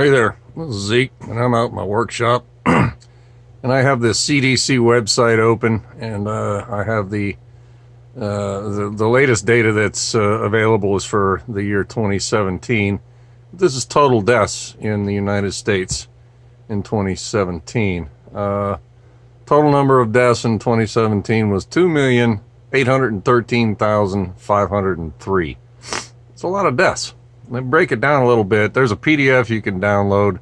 Hey there, this is Zeke, and I'm out in my workshop, and I have this CDC website open, and I have the latest data that's available is for the year 2017. This is total deaths in the United States in 2017. Total number of deaths in 2017 was 2,813,503. It's a lot of deaths. They break it down a little bit. There's a PDF you can download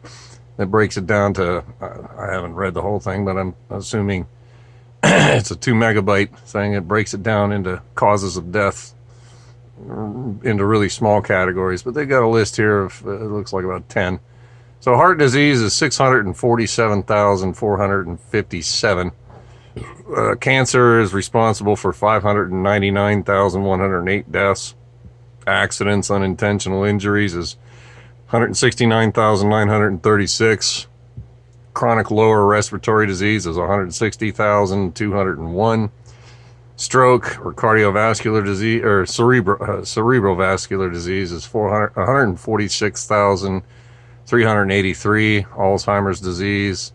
that breaks it down to, I haven't read the whole thing, but I'm assuming it's a 2 megabyte thing. It breaks it down into causes of death into really small categories, but they got a list here of, it looks like about 10. So heart disease is 647,457. Cancer is responsible for 599,108 deaths. Accidents, unintentional injuries is 169,936. Chronic lower respiratory disease is 160,201. Stroke or cardiovascular disease or cerebrovascular disease is 146,383. Alzheimer's disease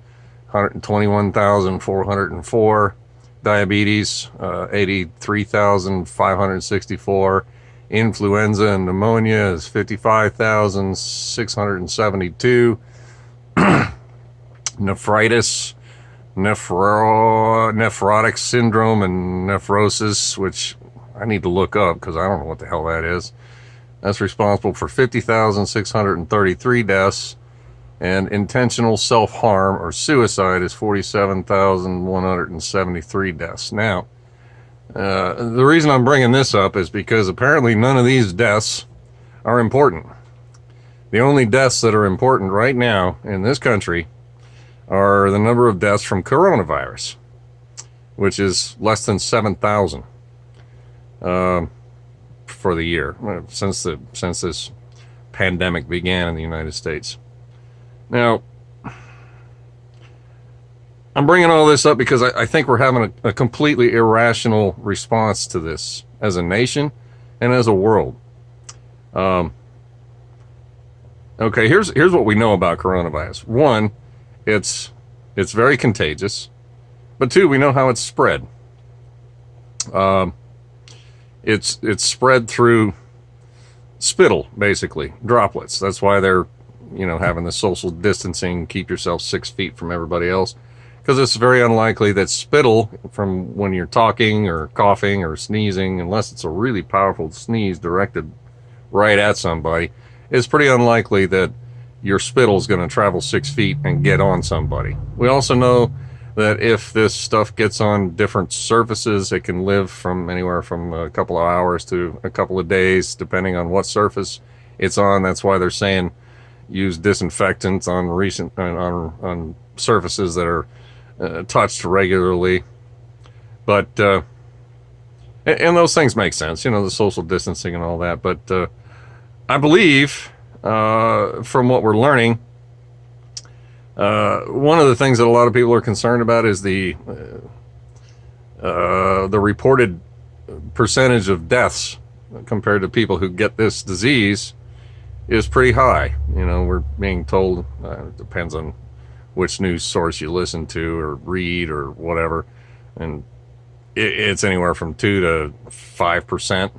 121,404. Diabetes 83,564. Influenza and pneumonia is 55,672. Nephritis, nephrotic syndrome, and nephrosis, which I need to look up because I don't know what the hell that is. That's responsible for 50,633 deaths. And intentional self-harm or suicide is 47,173 deaths. Now, the reason I'm bringing this up is because apparently none of these deaths are important. The only deaths that are important right now in this country are the number of deaths from coronavirus, which is less than 7,000 for the year since this pandemic began in the United States. Now, I'm bringing all this up because I think we're having a completely irrational response to this as a nation and as a world. Okay, here's what we know about coronavirus. One, it's very contagious. But two, we know how it's spread. It's spread through spittle, basically, droplets. That's why they're having the social distancing, keep yourself 6 feet from everybody else. Because it's very unlikely that spittle from when you're talking or coughing or sneezing, unless it's a really powerful sneeze directed right at somebody, it's pretty unlikely that your spittle is going to travel 6 feet and get on somebody. We also know that if this stuff gets on different surfaces, it can live from anywhere from a couple of hours to a couple of days, depending on what surface it's on. That's why they're saying use disinfectants on on surfaces that are touched regularly. But and those things make sense, the social distancing and all that. But I believe from what we're learning, one of the things that a lot of people are concerned about is the reported percentage of deaths compared to people who get this disease is pretty high. We're being told, it depends on which news source you listen to or read or whatever, and it's anywhere from 2 to 5%.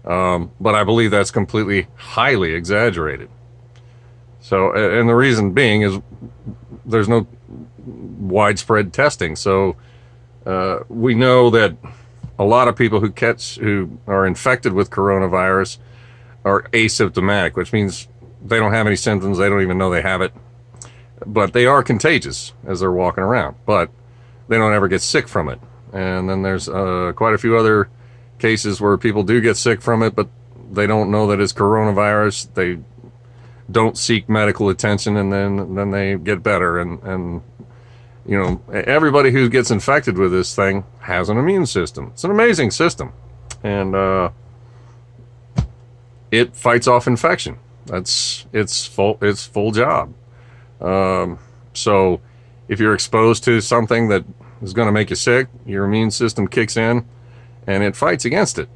But I believe that's completely highly exaggerated. So, and the reason being is there's no widespread testing. So we know that a lot of people who are infected with coronavirus are asymptomatic, which means they don't have any symptoms. They don't even know they have it. But they are contagious as they're walking around, but they don't ever get sick from it. And then there's quite a few other cases where people do get sick from it, but they don't know that it's coronavirus. They don't seek medical attention, and then they get better. And everybody who gets infected with this thing has an immune system. It's an amazing system, and it fights off infection. That's its full job. So if you're exposed to something that is going to make you sick, your immune system kicks in and it fights against it.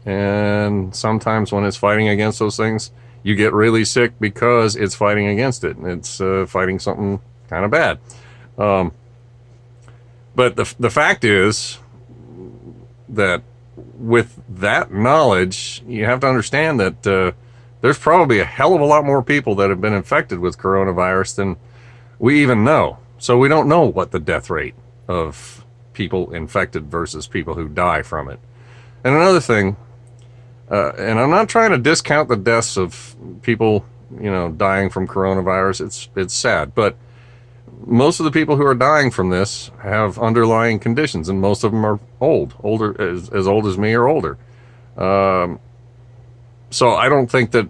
And sometimes when it's fighting against those things, You get really sick because it's fighting against it. It's fighting something kind of bad. But the fact is that with that knowledge, you have to understand that there's probably a hell of a lot more people that have been infected with coronavirus than we even know. So we don't know what the death rate of people infected versus people who die from it. And another thing, and I'm not trying to discount the deaths of people, dying from coronavirus. It's sad, but most of the people who are dying from this have underlying conditions, and most of them are older, as old as me or older. So I don't think that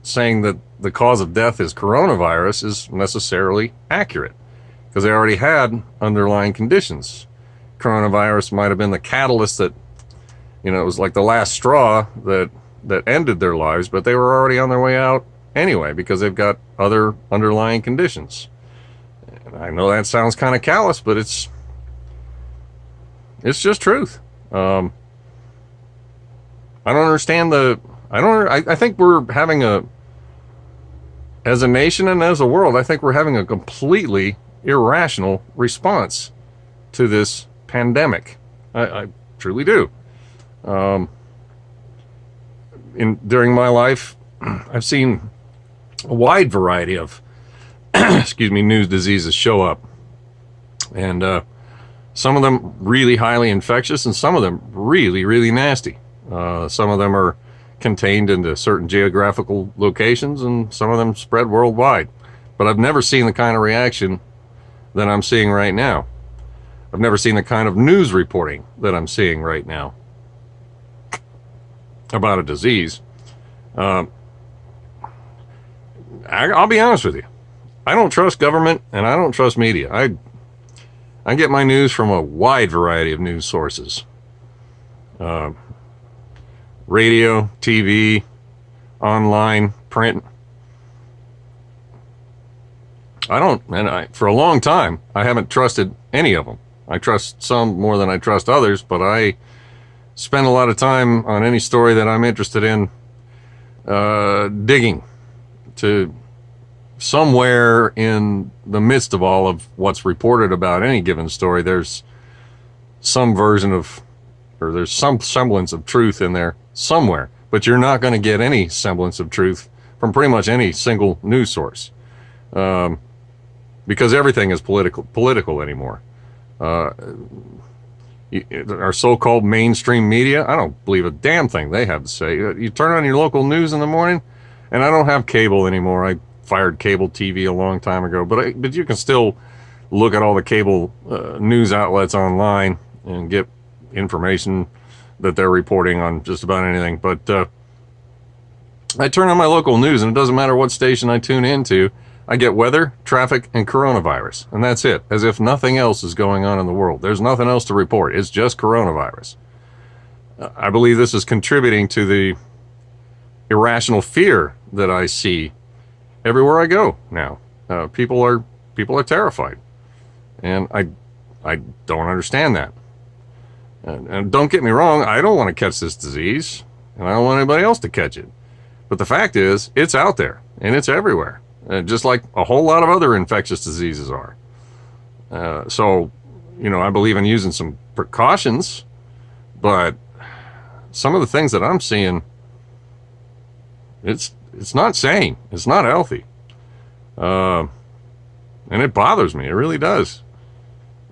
saying that the cause of death is coronavirus is necessarily accurate, because they already had underlying conditions. Coronavirus might have been the catalyst that, it was like the last straw that ended their lives, but they were already on their way out anyway, because they've got other underlying conditions. And I know that sounds kind of callous, but it's just truth. I don't understand I think we're having as a nation and as a world, I think we're having a completely irrational response to this pandemic. I truly do. During my life, I've seen a wide variety of news diseases show up, and some of them really highly infectious, and some of them really, really nasty. Some of them are contained into certain geographical locations, and some of them spread worldwide. But I've never seen the kind of reaction that I'm seeing right now. I've never seen the kind of news reporting that I'm seeing right now about a disease. I'll be honest with you. I don't trust government, and I don't trust media. I get my news from a wide variety of news sources. Radio, TV, online, print. For a long time, I haven't trusted any of them. I trust some more than I trust others, but I spend a lot of time on any story that I'm interested in, digging to somewhere in the midst of all of what's reported about any given story. There's some there's some semblance of truth in there somewhere, but you're not going to get any semblance of truth from pretty much any single news source, because everything is political anymore. Our so-called mainstream media, I don't believe a damn thing they have to say. You turn on your local news in the morning, and I don't have cable anymore. I fired cable TV a long time ago, but you can still look at all the cable news outlets online and get information that they're reporting on just about anything. But I turn on my local news, and it doesn't matter what station I tune into. I get weather, traffic, and coronavirus, and that's it, as if nothing else is going on in the world. There's nothing else to report. It's just coronavirus. I believe this is contributing to the irrational fear that I see everywhere I go now. People are terrified, and I don't understand that. And don't get me wrong, I don't want to catch this disease, and I don't want anybody else to catch it. But the fact is, it's out there, and it's everywhere, just like a whole lot of other infectious diseases are. So, I believe in using some precautions, but some of the things that I'm seeing, it's not sane. It's not healthy. And it bothers me. It really does.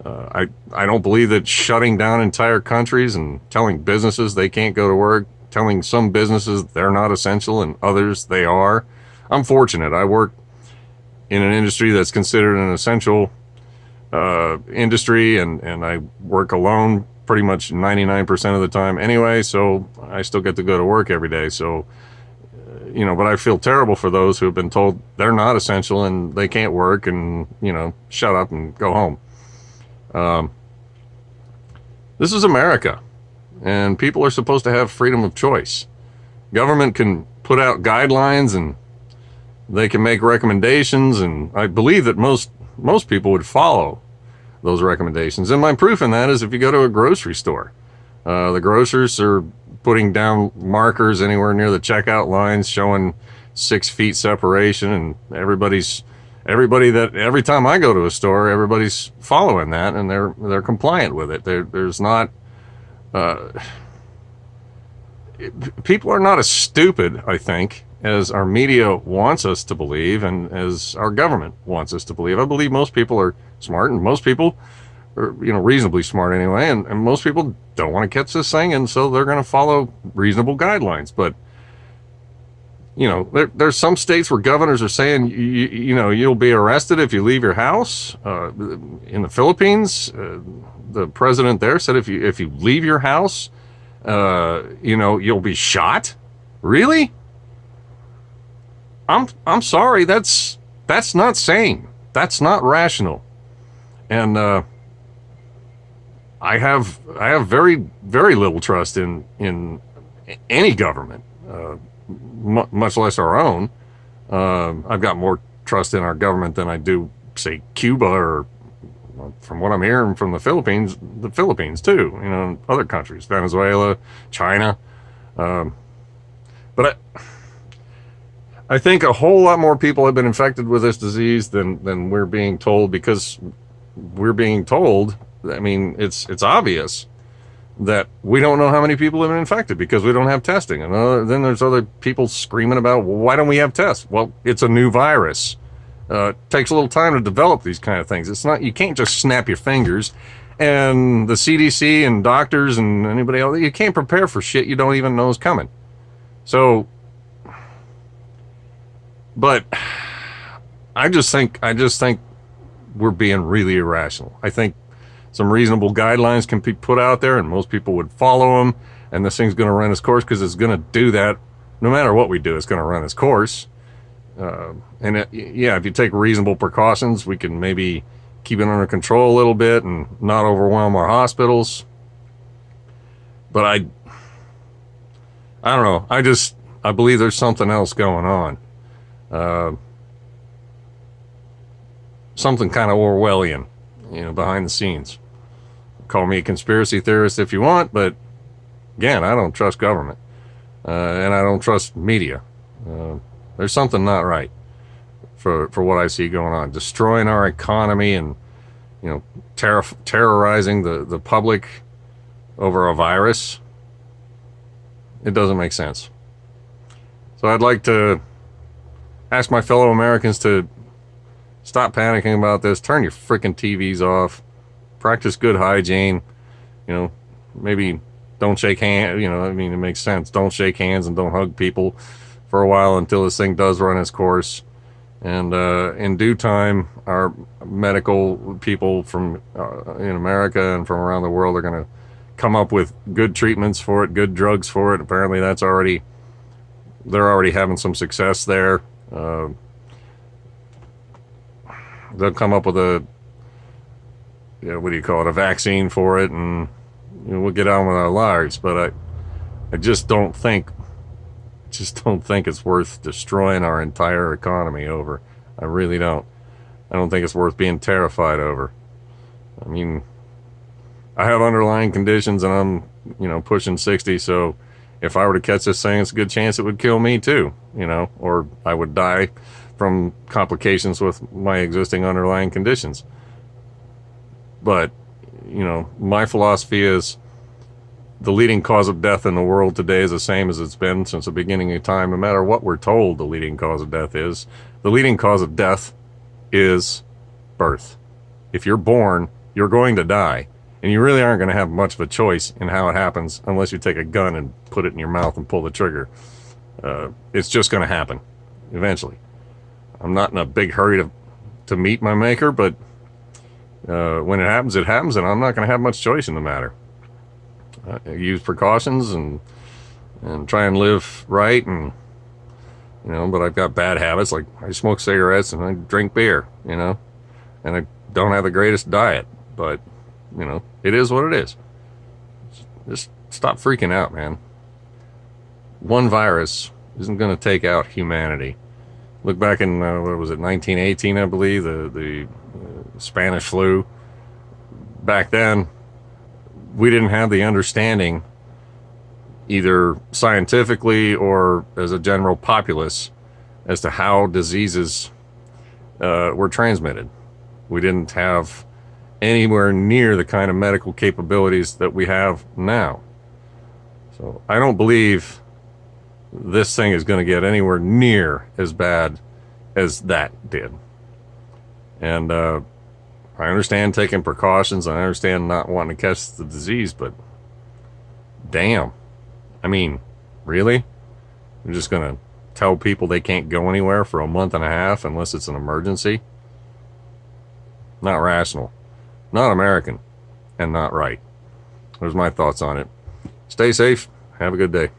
I don't believe that shutting down entire countries and telling businesses they can't go to work, telling some businesses they're not essential and others they are. I'm fortunate. I work in an industry that's considered an essential industry, and I work alone pretty much 99% of the time anyway, so I still get to go to work every day. So, but I feel terrible for those who have been told they're not essential and they can't work, and, shut up and go home. This is America, and people are supposed to have freedom of choice. Government can put out guidelines, and they can make recommendations, and I believe that most people would follow those recommendations. And my proof in that is if you go to a grocery store, the grocers are putting down markers anywhere near the checkout lines showing 6 feet separation, and every time I go to a store, everybody's following that, and they're compliant with it. There's not people are not as stupid, I think, as our media wants us to believe, and as our government wants us to believe. I believe most people are smart, and most people are, reasonably smart anyway, and most people don't want to catch this thing, and so they're going to follow reasonable guidelines. But there's some states where governors are saying you'll be arrested if you leave your house. In the Philippines, the president there said if you leave your house, you'll be shot. Really? I'm sorry. That's not sane. That's not rational. And I have very, very little trust in any government, much less our own. I've got more trust in our government than I do, say, Cuba, or from what I'm hearing from the Philippines too, other countries, Venezuela, China. But I think a whole lot more people have been infected with this disease than we're being told, because we're being told, I mean, it's obvious that we don't know how many people have been infected because we don't have testing. And then there's other people screaming about, well, why don't we have tests? Well, it's a new virus. It takes a little time to develop these kind of things. It's not, you can't just snap your fingers. And the CDC and doctors and anybody else, you can't prepare for shit you don't even know is coming. So, but I just think we're being really irrational. I think some reasonable guidelines can be put out there, and most people would follow them, and this thing's going to run its course, because it's going to do that no matter what we do. It's going to run its course. If you take reasonable precautions, we can maybe keep it under control a little bit and not overwhelm our hospitals. But I don't know. I believe there's something else going on. Something kind of Orwellian, behind the scenes. Call me a conspiracy theorist if you want, but again, I don't trust government, and I don't trust media. There's something not right for what I see going on, destroying our economy and terrorizing the public over a virus. It doesn't make sense. So I'd like to ask my fellow Americans to stop panicking about this. Turn your freaking TVs off. Practice good hygiene. Maybe don't shake hands. It makes sense. Don't shake hands and don't hug people for a while until this thing does run its course. And in due time, our medical people from in America and from around the world are going to come up with good treatments for it, good drugs for it. Apparently, they're already having some success there. They'll come up with a vaccine for it, and we'll get on with our lives. But I just don't think it's worth destroying our entire economy over. I really don't. I don't think it's worth being terrified over. I mean, I have underlying conditions, and I'm pushing 60, so if I were to catch this thing, it's a good chance it would kill me too, or I would die from complications with my existing underlying conditions. But, my philosophy is the leading cause of death in the world today is the same as it's been since the beginning of time. No matter what we're told the leading cause of death is, the leading cause of death is birth. If you're born, you're going to die. And you really aren't going to have much of a choice in how it happens unless you take a gun and put it in your mouth and pull the trigger. It's just going to happen eventually. I'm not in a big hurry to meet my maker, but when it happens, and I'm not going to have much choice in the matter. I use precautions and try and live right, and but I've got bad habits, like I smoke cigarettes and I drink beer, and I don't have the greatest diet, but it is what it is. Just stop freaking out, man. One virus isn't going to take out humanity. Look back in 1918, I believe, the Spanish flu. Back then, we didn't have the understanding, either scientifically or as a general populace, as to how diseases were transmitted. We didn't have anywhere near the kind of medical capabilities that we have now. So I don't believe this thing is going to get anywhere near as bad as that did. And I understand taking precautions. I understand not wanting to catch the disease, but damn. I mean, really? You're just going to tell people they can't go anywhere for a month and a half unless it's an emergency? Not rational, not American, and not right. There's my thoughts on it. Stay safe. Have a good day.